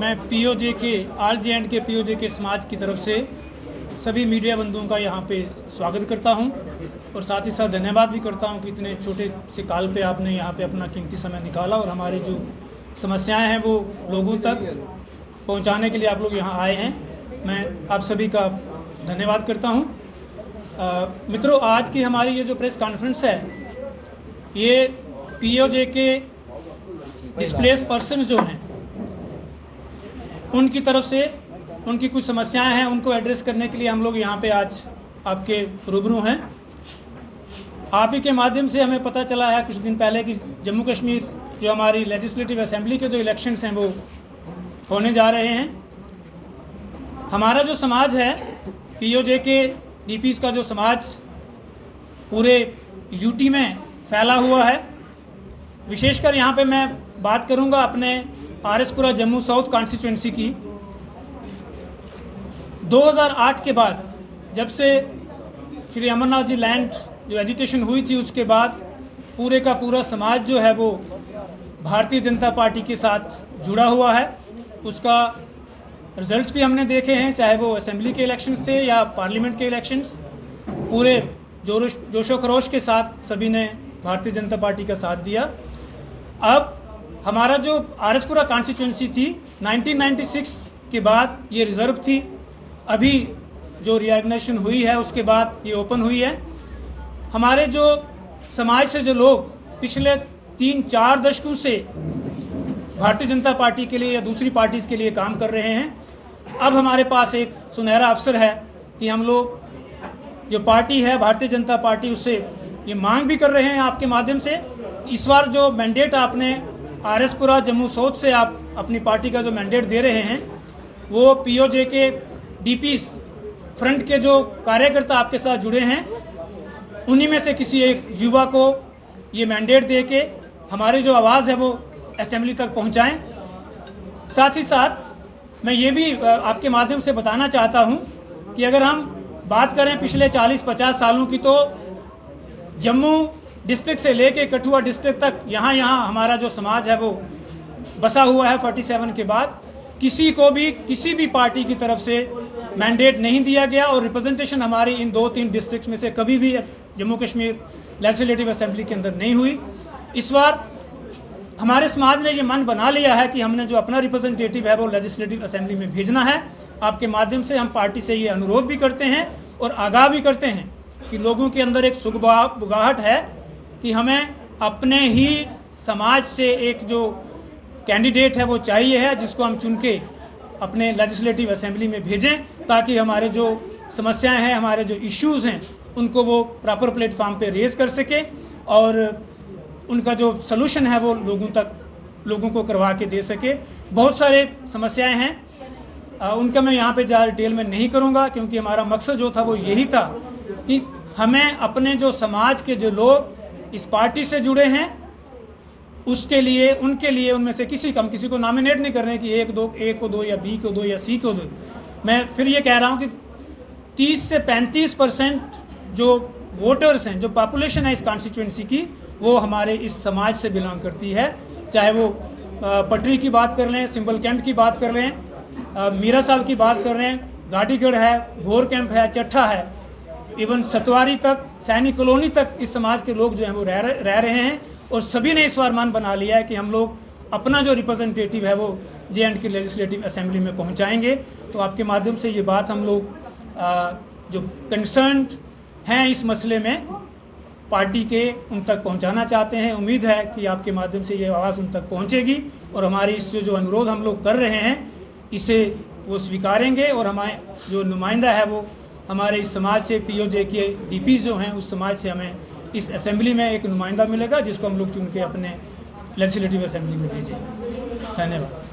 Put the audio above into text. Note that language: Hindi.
मैं पीओजे के ऑल जे एंड के पीओजे के समाज की तरफ से सभी मीडिया बंधुओं का यहाँ पे स्वागत करता हूँ और साथ ही साथ धन्यवाद भी करता हूँ कि इतने छोटे से काल पे आपने यहाँ पे अपना कीमती समय निकाला और हमारी जो समस्याएं हैं वो लोगों तक पहुँचाने के लिए आप लोग यहाँ आए हैं। मैं आप सभी का धन्यवाद करता हूँ। मित्रों, आज की हमारी ये जो प्रेस कॉन्फ्रेंस है ये पीओजे के डिस्प्लेस पर्सन जो हैं उनकी तरफ से उनकी कुछ समस्याएं हैं, उनको एड्रेस करने के लिए हम लोग यहाँ पे आज आपके रूबरू हैं। आप ही के माध्यम से हमें पता चला है कुछ दिन पहले कि जम्मू कश्मीर जो हमारी लेजिस्लेटिव असेंबली के जो इलेक्शंस हैं वो होने जा रहे हैं। हमारा जो समाज है पीओजे के डीपीज़ का जो समाज पूरे यूटी में फैला हुआ है, विशेषकर यहाँ पे मैं बात करूँगा अपने आरएसपुरा जम्मू साउथ कॉन्स्टिट्यूंसी की। 2008 के बाद जब से श्री अमरनाथ जी लैंड जो एजिटेशन हुई थी उसके बाद पूरे का पूरा समाज जो है वो भारतीय जनता पार्टी के साथ जुड़ा हुआ है। उसका रिजल्ट्स भी हमने देखे हैं, चाहे वो असेंबली के इलेक्शंस थे या पार्लियामेंट के इलेक्शंस। पूरे जोशो खरोश के साथ सभी ने भारतीय जनता पार्टी का साथ दिया। अब हमारा जो आरएसपुरा कॉन्स्टिट्यूंसी थी 1996 के बाद ये रिज़र्व थी, अभी जो रीऑर्गेनाइजेशन हुई है उसके बाद ये ओपन हुई है। हमारे जो समाज से जो लोग पिछले 3-4 दशकों से भारतीय जनता पार्टी के लिए या दूसरी पार्टीज़ के लिए काम कर रहे हैं, अब हमारे पास एक सुनहरा अवसर है कि हम लोग जो पार्टी है भारतीय जनता पार्टी उससे ये मांग भी कर रहे हैं आपके माध्यम से। इस बार जो मैंडेट आपने आरएसपुरा जम्मू साउथ से आप अपनी पार्टी का जो मैंडेट दे रहे हैं वो पीओजे के डीपीज़ फ्रंट के जो कार्यकर्ता आपके साथ जुड़े हैं उन्हीं में से किसी एक युवा को ये मैंडेट दे के हमारी जो आवाज़ है वो असेंबली तक पहुंचाएं। साथ ही साथ मैं ये भी आपके माध्यम से बताना चाहता हूं कि अगर हम बात करें पिछले 40-50 सालों की तो जम्मू डिस्ट्रिक्ट से लेके कठुआ डिस्ट्रिक्ट तक यहाँ हमारा जो समाज है वो बसा हुआ है। 47 के बाद किसी को भी किसी भी पार्टी की तरफ से मैंडेट नहीं दिया गया और रिप्रेजेंटेशन हमारी इन 2-3 डिस्ट्रिक्ट्स में से कभी भी जम्मू कश्मीर लेजिस्लेटिव असेंबली के अंदर नहीं हुई। इस बार हमारे समाज ने ये मन बना लिया है कि हमने जो अपना रिप्रेजेंटेटिव है वो लेजिस्लेटिव असेंबली में भेजना है। आपके माध्यम से हम पार्टी से ये अनुरोध भी करते हैं और आगाह भी करते हैं कि लोगों के अंदर एक सुगबुगाहट है कि हमें अपने ही समाज से एक जो कैंडिडेट है वो चाहिए है जिसको हम चुन के अपने लेजिस्लेटिव असेंबली में भेजें ताकि हमारे जो समस्याएं हैं, हमारे जो इश्यूज़ हैं उनको वो प्रॉपर प्लेटफॉर्म पे रेज़ कर सके और उनका जो सलूशन है वो लोगों को करवा के दे सके। बहुत सारे समस्याएं हैं, उनका मैं यहाँ पे ज़्यादा डिटेल में नहीं करूँगा क्योंकि हमारा मकसद जो था वो यही था कि हमें अपने जो समाज के जो लोग इस पार्टी से जुड़े हैं उसके लिए उनके लिए उनमें से किसी को नॉमिनेट नहीं कर रहे हैं कि ए को दो या बी को दो या सी को दो। मैं फिर ये कह रहा हूँ कि 30 से 35% जो वोटर्स हैं, जो पॉपुलेशन है इस कॉन्स्टिट्यूंसी की, वो हमारे इस समाज से बिलोंग करती है। चाहे वो पटरी की बात कर लें, सिंबल कैंप की बात कर लें, मीरा साहब की बात कर लें, घाटीगढ़ है, भोर कैंप है, चट्ठा है, इवन सतवारी तक, सैनिक कॉलोनी तक इस समाज के लोग जो हैं वो रह रहे हैं। और सभी ने इस बार मन बना लिया है कि हम लोग अपना जो रिप्रेजेंटेटिव है वो जे एंड के लेजिस्लेटिव असेंबली में पहुंचाएंगे। तो आपके माध्यम से ये बात हम लोग जो कंसर्न्ड हैं इस मसले में पार्टी के उन तक पहुंचाना चाहते हैं। उम्मीद है कि आपके माध्यम से ये आवाज़ उन तक पहुंचेगी और हमारी इस जो अनुरोध हम लोग कर रहे हैं इसे वो स्वीकारेंगे और हमारे जो नुमाइंदा है वो हमारे इस समाज से पीओजे के डीपीज़ जो हैं उस समाज से हमें इस असेंबली में एक नुमाइंदा मिलेगा जिसको हम लोग चुन के अपने लेजिस्लेटिव असेंबली में भेजेंगे। धन्यवाद।